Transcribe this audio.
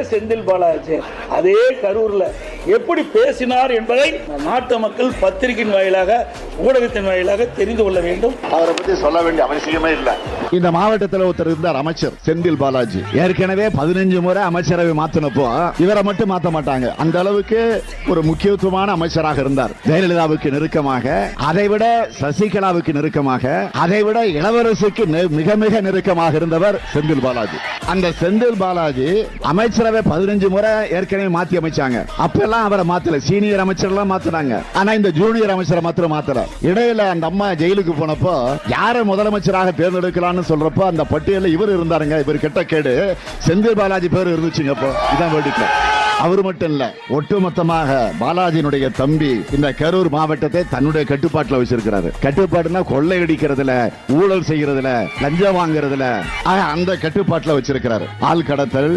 செந்தில் பாலாஜி அதே கரூர்ல எப்படி பேசினார் என்பதை நாட்டு மக்கள் பத்திரிகையின் வாயிலாக ஊடகத்தின் வாயிலாக தெரிந்து கொள்ள வேண்டும். அவரை பத்தி சொல்ல வேண்டிய அவசியமே இல்லை. இந்த மாவட்டத்தில் ஒருத்தர் இருந்தார், அமைச்சர் செந்தில் பாலாஜி. ஏற்கனவே 15 முறை அமைச்சரவை மாத்தினப்போ இவரை மட்டும் மாத்த மாட்டாங்க. அந்த அளவுக்கு ஒரு முக்கியத்துவமான அமைச்சராக இருந்தார். ஜெயலலிதாவுக்கு நெருக்கமாக, அதைவிட சசிகலாவுக்கு நெருக்கமாக, அதைவிட இளவரசுக்கு மிக மிக நெருக்கமாக இருந்தவர் செந்தில் பாலாஜி. அந்த செந்தில் பாலாஜி அமைச்சரவை 15 முறை ஏற்கனவே மாத்தி அமைச்சாங்க. அப்பெல்லாம் அவரை மாத்தல, சீனியர் அமைச்சர் எல்லாம் மாத்தினாங்க. ஆனா இந்த ஜூனியர் அமைச்சரை மாத்திரம் மாத்தல. இடையில அந்த அம்மா ஜெயிலுக்கு போனப்போ யாரை முதலமைச்சராக தேர்ந்தெடுக்கலாம்னு சொல்றப்போ அந்த பட்டியலில் இவர் இருந்தாருங்க. இவர் கெட்ட கேடு செந்தில் பாலாஜி பேர் இருந்துச்சுங்க. அப்போ இதான் வேடிக்கை. அவர் மட்டும் இல்ல, ஒட்டுமொத்தமாக பாலாஜியினுடைய தம்பி இந்த கரூர் மாவட்டத்தை தன்னுடைய கட்டுப்பாட்டில் வச்சிருக்கிறாரு. கட்டுப்பாடுனா கொள்ளையடிக்கிறதுல, ஊழல் செய்யறதுல, லஞ்சம் வாங்குறதுல அந்த கட்டுப்பாட்டில் வச்சிருக்கிறாரு. ஆள் கடத்தல்,